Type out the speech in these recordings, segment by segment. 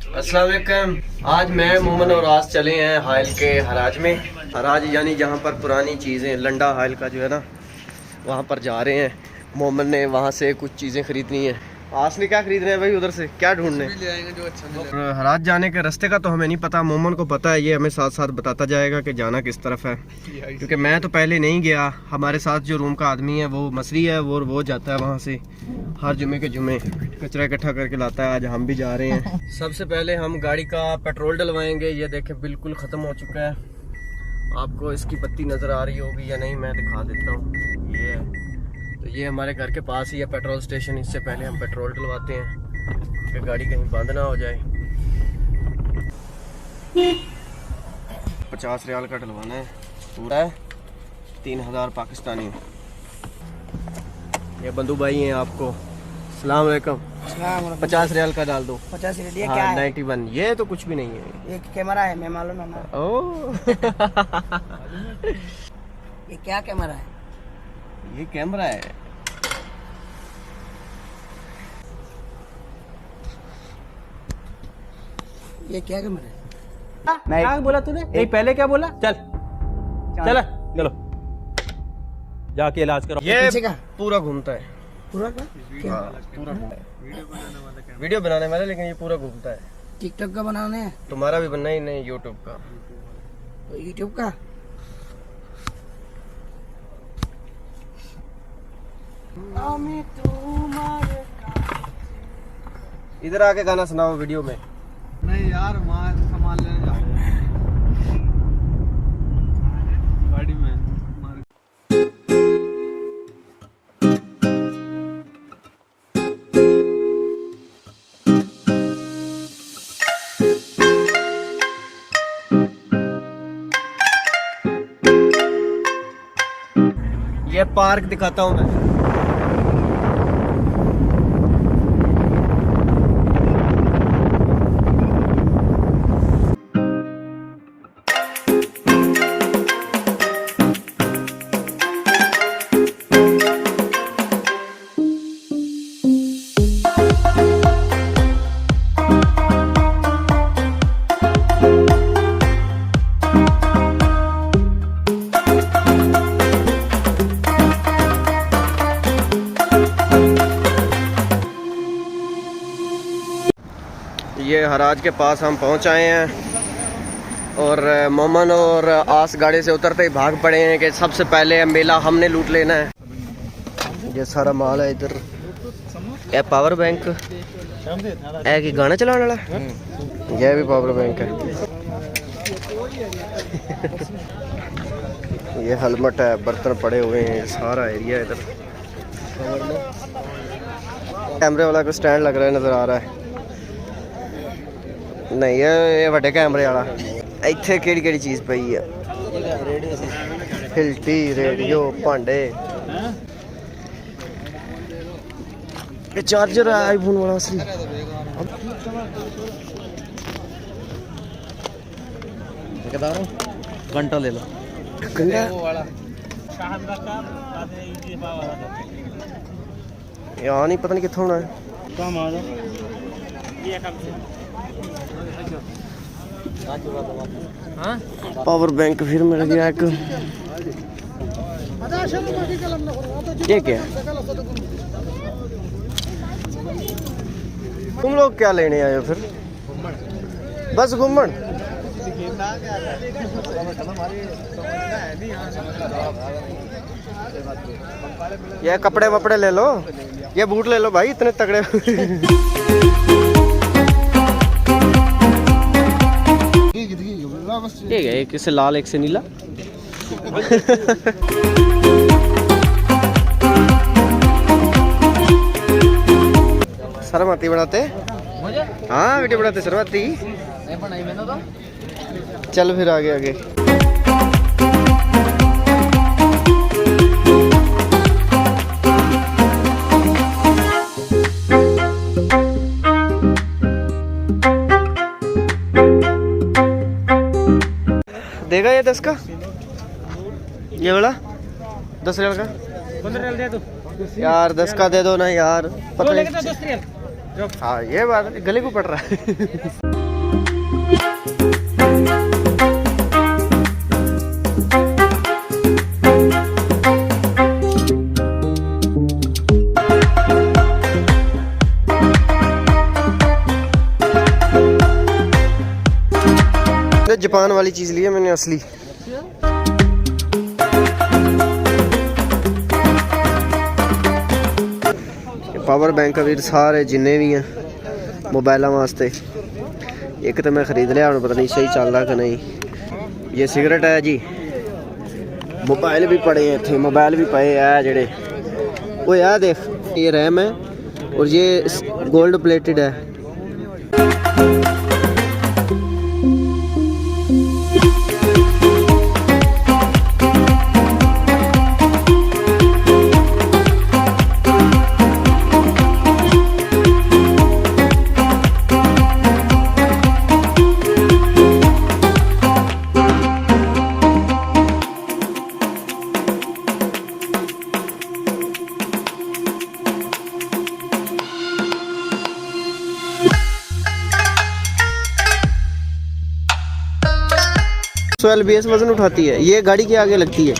अस्सलाम वालेकुम। आज मैं मोमन और आज चले हैं हाइल के हराज में। हराज यानी जहाँ पर पुरानी चीज़ें लंडा हाइल का जो है ना, वहाँ पर जा रहे हैं। मोमन ने वहाँ से कुछ चीज़ें खरीदनी है। आज ने क्या खरीदना है भाई? उधर से क्या ढूंढने ले आएंगे जो अच्छा मिले। हराज जाने के रास्ते का तो हमें नहीं पता, मोमन को पता है। ये हमें साथ साथ बताता जाएगा कि जाना किस तरफ है, क्योंकि मैं तो पहले नहीं गया। हमारे साथ जो रूम का आदमी है वो मसरी है, वो जाता है वहाँ से हर जुमे के जुमे कचरा इकट्ठा करके लाता है। आज हम भी जा रहे हैं। सबसे पहले हम गाड़ी का पेट्रोल डलवाएंगे। ये देखें बिल्कुल ख़त्म हो चुका है। आपको इसकी बत्ती नज़र आ रही होगी या नहीं, मैं दिखा देता हूँ। ये है, तो ये हमारे घर के पास ही है पेट्रोल स्टेशन। इससे पहले हम पेट्रोल डलवाते हैं कि गाड़ी कहीं बंद ना हो जाए। 50 रियाल का डलवाना है, पूरा है 3000 पाकिस्तानी। ये बंधु भाई हैं आपको। अस्सलाम वालेकुम। 50 रियाल का डाल दो। 50 रियल हाँ, क्या है? 91। ये तो कुछ भी नहीं है। ये कैमरा है, मैं मालूम है ना। ओह ये क्या कैमरा है? ये कैमरा है। ये क्या कैमरा है? क्या बोला तूने? नहीं पहले क्या बोला? चल चलो जाके इलाज करो। ये पीछे का पूरा घूमता है। पूरा का क्या? हाँ, पूरा घूमता है। वीडियो बनाने वाला, लेकिन ये पूरा घूमता है। टिकटॉक का बनाने है? तुम्हारा भी बनना ही नहीं, यूट्यूब का। तो यूट्यूब का इधर आके गाना सुनाओ वीडियो में। नहीं यार, वहाँ सामान लेने जा रहे हैं गाड़ी में। ये पार्क दिखाता हूँ मैं। ये हराज के पास हम पहुंच आए हैं और मोमन और आस गाड़ी से उतरते ही भाग पड़े हैं कि सबसे पहले मेला हमने लूट लेना है। ये सारा माल है इधर। ये पावर बैंक है कि गाना चलाने वाला, यह भी पावर बैंक है। ये हेलमेट है, बर्तन पड़े हुए हैं, सारा एरिया इधर। कैमरे वाला को स्टैंड लग रहा है, नजर आ रहा है। नहीं, ये बड़े कैमरे वाला। इत्थे केड़ी केड़ी चीज पई है? हिल्टी, रेडियो, भांडे, ये चार्जर है आईफोन वाला असली। घंटा ले लो। यहाँ नहीं, पता नहीं कितों होना है। पावर बैंक फिर मिल गया एक। ये क्या है? तुम लोग क्या लेने आए हो फिर? बस घूमन। ये कपड़े वपड़े ले लो, ये बूट ले लो भाई, इतने तगड़े। ठीक है, एक से लाल एक से नीला। शर्माती बनाते? हाँ वीडियो बनाते शर्माती। चल फिर आगे आगे। देगा ये 10 का, ये वाला 10 रियल का। 15 रियल दे दो यार, 10 का दे दो ना यार, पता नहीं। दो 10 रियल। हाँ ये बात गले को पड़ रहा है। जापान वाली चीज़ ली है मैंने असली। पावर बैंक वीर सारे जिन्ने भी हैं मोबाइलों वास्ते। एक तो मैं खरीद लिया, पता नहीं सही चल रहा कि नहीं। ये सिगरेट है जी, मोबाइल भी पड़े हैं इतने, मोबाइल भी पए है जेड़े। वो यार देख, ये रैम है और ये गोल्ड प्लेटेड है। LBS वजन उठाती है, ये गाड़ी के आगे लगती है।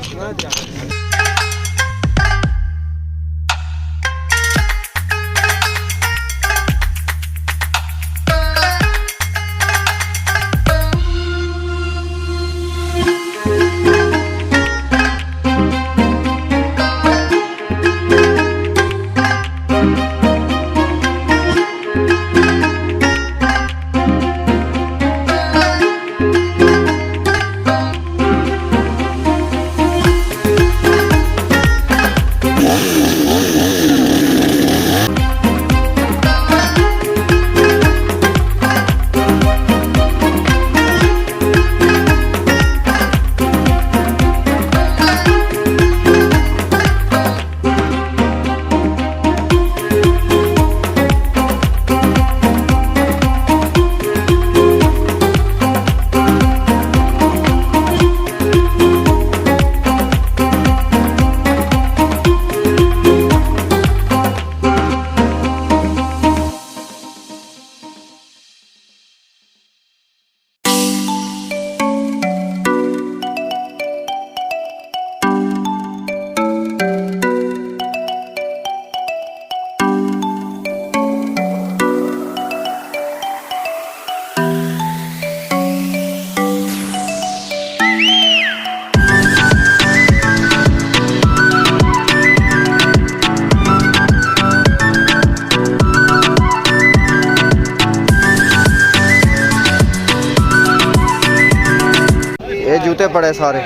ये जूते पड़े सारे,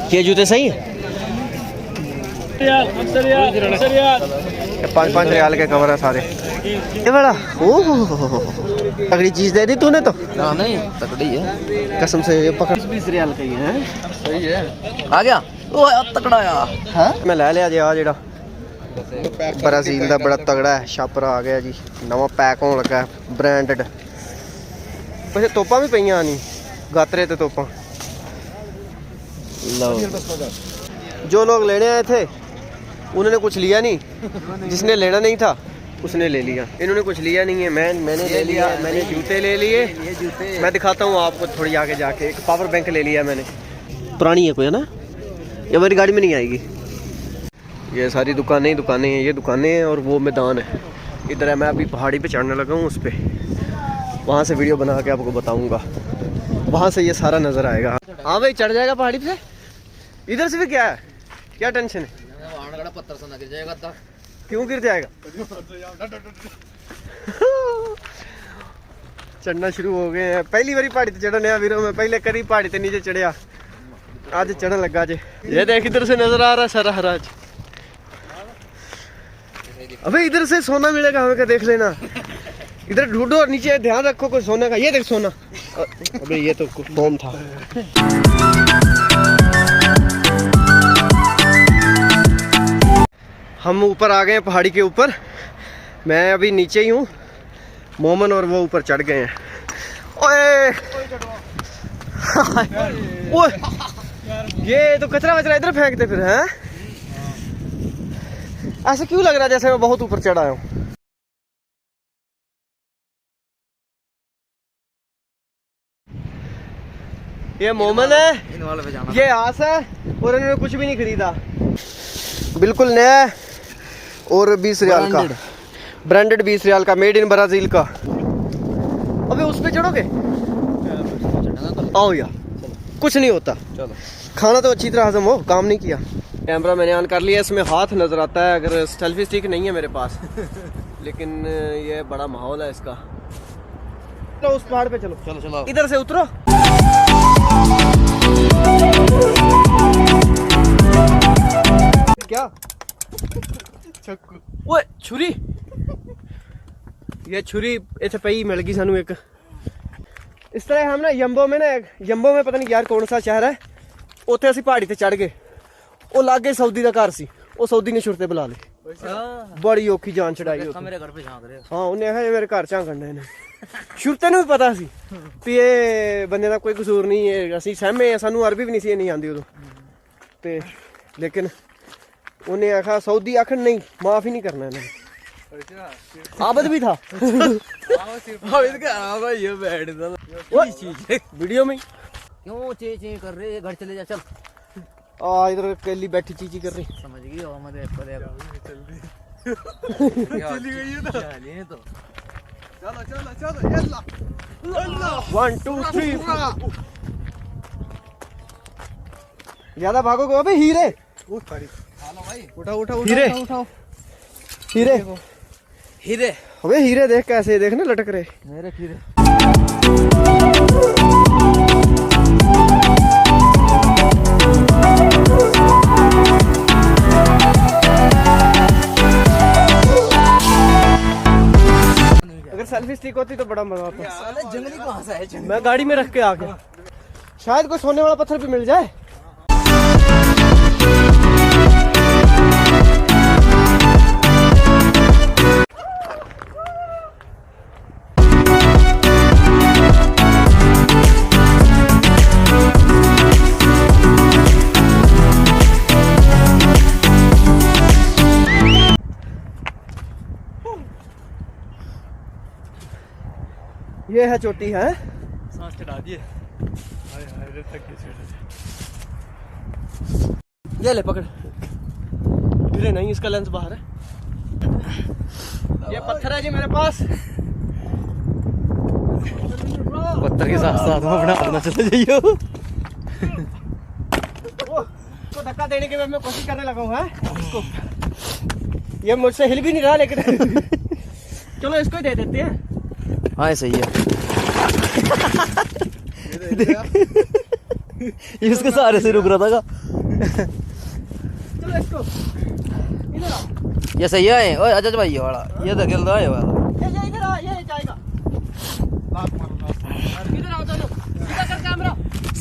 ये जूते सही है। 5-5 रियाल के कवर है सारे। ये बड़ा तगड़ी चीज दे दी तूने तो। नहीं तगड़ी है कसम से। ये पकड़ 20 रियाल का ही है। सही है। आ गया ओ तगड़ा यार। हां मैं ले लिया जी आ जेड़ा ब्राजील दा बड़ा तगड़ा है छापर आ गया जी, नवा पैक होने लगा ब्रांडेड। वैसे तोपा भी पईयां नहीं, गातरे ते तोपा। जो लोग लेने आए थे उन्होंने कुछ लिया नहीं, जिसने लेना नहीं था उसने ले लिया। इन्होंने कुछ लिया नहीं है, मैंने ले लिया। मैंने जूते ले लिए, ये जूते मैं दिखाता हूँ आपको थोड़ी आगे जाके। एक पावर बैंक ले लिया मैंने, पुरानी है कोई है ना, ये हमारी गाड़ी में नहीं आएगी। ये सारी दुकानें ही दुकानें हैं, ये दुकानें हैं और वो मैदान है इधर है। मैं अभी पहाड़ी पे चढ़ने लगा हूँ, उस पर वहाँ से वीडियो बना के आपको बताऊँगा। वहाँ से ये सारा नज़र आएगा। हाँ भाई चढ़ जाएगा पहाड़ी पे। इधर से भी क्या है, क्या टेंशन है? पत्थर से ना गिर जाएगा। क्यों गिर जाएगा? चढ़ना शुरू हो गए हैं। पहली बारी पहाड़ी ते चढ़ने वीरों में, पहले कभी पहाड़ी ते नीचे चढ़िया, आज चढ़न लगा जे। ये देख इधर से नजर आ रहा है सारा हराज। अबे इधर से सोना मिलेगा हमें, का देख लेना। इधर ढूंढो और नीचे ध्यान रखो कोई सोने का। ये देख सोना। अबे ये तो फोम था। हम ऊपर आ गए हैं पहाड़ी के ऊपर। मैं अभी नीचे ही हूँ, मोमन और वो ऊपर चढ़ गए हैं। ओए ओए ये तो कचरा वचरा इधर फेंकते फिर हैं। ऐसा क्यों लग रहा है जैसे मैं बहुत ऊपर चढ़ा हूँ। ये मोमन है, ये आस है और इन्होंने कुछ भी नहीं खरीदा, बिल्कुल नया है और 20 रियाल का ब्रांडेड 20 रियाल का, मेड इन ब्राजील का। अबे उस पे चढ़ोगे? आओ यार, कुछ नहीं होता। चलो खाना तो अच्छी तरह हजम हो, काम नहीं किया। कैमरा मैंने ऑन कर लिया, इसमें हाथ नजर आता है, अगर सेल्फी स्टिक नहीं है मेरे पास लेकिन ये बड़ा माहौल है इसका। तो उस पहाड़ पे चलो, चलो चलो इधर से उतरो। क्या ओए छुरी, ये छुरी इतने पई मिल गई सानू एक। इस तरह हम ना यंबो में पता नहीं यार कौन सा शहर है, उत्थे असीं पहाड़ी ते चढ़ गए। ਉਹ ਲਾਗੇ सऊदी ਦਾ ਘਰ ਸੀ, ਉਹ सऊदी ਨੇ ਛੁਰਤੇ ਬੁਲਾ ਲਏ। ਬੜੀ ਔਖੀ ਜਾਨ ਛਡਾਈ ਉੱਥੇ। मेरे घर पे झांक रहे हो। ਹਾਂ ਉਹਨੇ ਆਖਿਆ ਮੇਰੇ ਘਰ ਝਾਂਕਣ ਨੇ ਇਹਨੇ। ਛੁਰਤੇ ਨੂੰ ਵੀ ਪਤਾ ਸੀ ਵੀ ਇਹ ਬੰਦੇ ਦਾ ਕੋਈ ਕਸੂਰ ਨਹੀਂ ਹੈ, ਅਸੀਂ ਸਹਿਮੇ ਆ, ਸਾਨੂੰ ਅਰਬੀ ਵੀ ਨਹੀਂ ਸੀ ਇੰਨੀ ਆਉਂਦੀ ਉਦੋਂ ਤੇ, ਲੇਕਿਨ ਉਹਨੇ ਆਖਿਆ सऊदी आखन नहीं, माफ ही नहीं करना इन्होंने। आबद भी था वीडियो में। क्यों ची ची कर रहे, घर चले जा। चल इधर केली बैठी चीची कर रही, समझ गई हो मत चली गई है तो चलो चलो चलो यल्ला 1 2 3 ज्यादा भागोगे अबे हीरे। हेलो भाई, उठा उठा हीरे उठाओ हीरे हीरे। अबे हीरे देख कैसे, देखने लटक रहे मेरे हीरे। अगर सेल्फी स्टिक होती तो बड़ा मजा आता। साले जंगली कहां से है? मैं गाड़ी में रख के आ गया, शायद कोई सोने वाला पत्थर भी मिल जाए। ये है चोटी है, सांस चढ़ा दिए। ये ले पकड़, गिरे नहीं, इसका लेंस बाहर है। ये पत्थर है जी मेरे पास, पत्थर के साथ साथ में अपना अपना चले जाइयो। को धक्का देने के बाद मैं कोशिश करने लगा हूँ इसको। ये मुझसे हिल भी नहीं रहा लेकिन चलो इसको ही दे देते हैं। हाँ सही है। इसके सहारे से रुक रहा था। चलो इसको इधर आओ, ये सही है। ओए अजय भाई ये वाला ये तो खेल रहा है वाला। ये इधर आ, ये जाएगा। इधर आओ दोनों, सीधा कर कैमरा।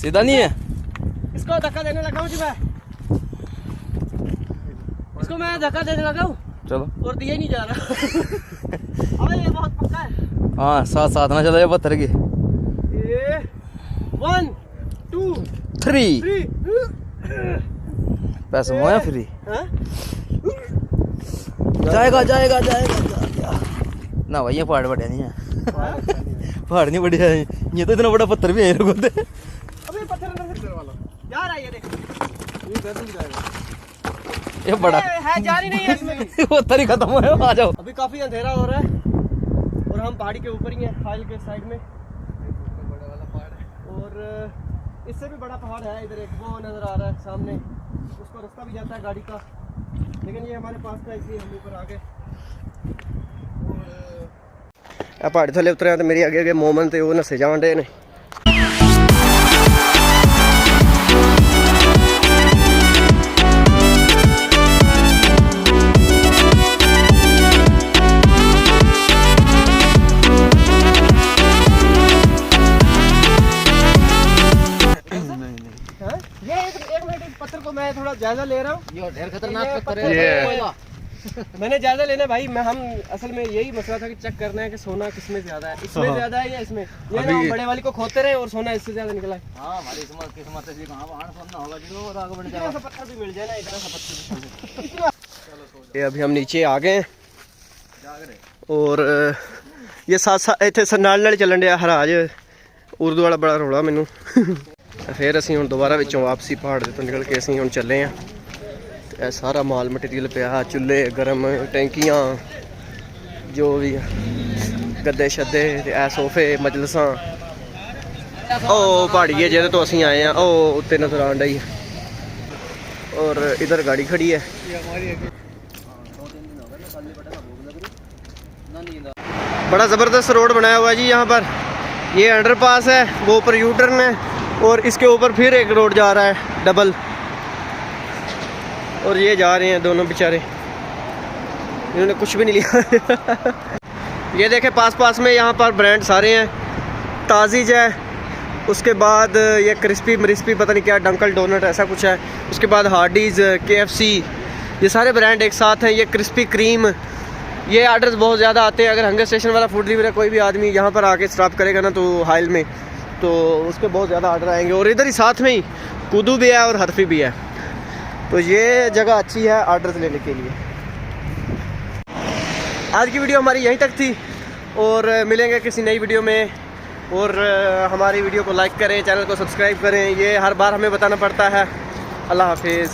सीधा नहीं है, इसको धक्का देने लगा हूँ जी मैं, इसको मैं धक्का देने लगा हूँ चलो। और दिया ही नहीं जा रहा। अबे ये बहुत पक्का है। हाँ साथ साथ ना चला पत्थर के। ये 1 2 3 3 पैसे मोया फ्री। हाँ? जाएगा जाएगा जाएगा ना भाई, ये पहाड़ बढ़िया नहीं है। पहाड़ नहीं बढ़िया है, ये तो इतना बड़ा पत्थर भी है रुको दे। अबे पत्थर अंदर से वाला जा रहा है, ये देख, ये बड़ा है जा रही नहीं है इसमें। पत्थर ही खत्म हुआ है, आ जाओ। अभी काफी अंधेरा हो रहा है और हम पहाड़ी के ऊपर ही हैं, खाइल के साइड में। और इससे भी बड़ा पहाड़ है इधर, एक वो नजर आ रहा है सामने, उसको रास्ता भी जाता है गाड़ी का, लेकिन ये हमारे पास था इसलिए हम ऊपर आ गए। और पहाड़ी थले उतरे तो मेरी आगे आगे मोमन थे वो नसे जान डे ने। एक मिनट, इस पत्थर को मैं थोड़ा जायजा ले रहा हूँ। ये ढेर खतरनाक पत्थर है। है। मैंने जायजा लेना भाई, मैं हम असल में यही मसला था कि चेक करना है कि सोना किसमें ज्यादा है, इसमें ज्यादा है या इसमें। ये ना हम बड़े वाली को खोते रहे और सोना इससे ज्यादा निकला है। हाँ हमारी किस्मत है जी, कहाँ वहाँ सोना होगा जी, और आगे बढ़ इतना जाएगा। सा पत्थर भी मिल जाए ना, इतना सा पत्थर भी। ये अभी हम नीचे आ गए और ये साथ साथ इतने नाल चलन दिया हराज उर्दू वाला बड़ा रौला मैनू। फिर असीं हुण दोबारा विचों वापसी पहाड़ तो निकल के असीं हुण चले हैं। ਇਹ ਸਾਰਾ ਮਾਲ ਮਟੀਰੀਅਲ ਪਿਆ, ਚੁੱਲ੍ਹੇ ਗਰਮ, ਟੈਂਕੀਆਂ, ਜੋ ਵੀ ਗੱਦੇ ਛੱਦੇ ਤੇ ਇਹ ਸੋਫੇ, ਮਜਲਸਾਂ, ओ पहाड़ी है जे तो असी आए हैं ओ उत्ते नजर आन रही है और इधर गाड़ी खड़ी है। बड़ा ज़बरदस्त रोड बनाया हुआ है जी यहाँ पर। ये अंडरपास है, वो ऊपर यू टर्न है और इसके ऊपर फिर एक रोड जा रहा है डबल, और ये जा रहे हैं दोनों बेचारे, इन्होंने कुछ भी नहीं लिया। ये देखें पास पास में यहाँ पर ब्रांड सारे हैं, ताज़ीज है, उसके बाद ये क्रिस्पी मरिस्पी पता नहीं क्या डंकल डोनट ऐसा कुछ है, उसके बाद हार्डीज़, KFC, ये सारे ब्रांड एक साथ हैं। ये क्रिस्पी क्रीम, ये आर्डर्स बहुत ज़्यादा आते हैं। अगर हंगर स्टेशन वाला फूड डिलीवरी कोई भी आदमी यहाँ पर आके स्टॉप करेगा ना तो हाइल में, तो उसके बहुत ज़्यादा आर्डर आएंगे। और इधर ही साथ में ही कूदू भी है और हरफी भी है, तो ये जगह अच्छी है आर्डर्स लेने के लिए। आज की वीडियो हमारी यहीं तक थी और मिलेंगे किसी नई वीडियो में। और हमारी वीडियो को लाइक करें, चैनल को सब्सक्राइब करें, ये हर बार हमें बताना पड़ता है। अल्लाह हाफिज़।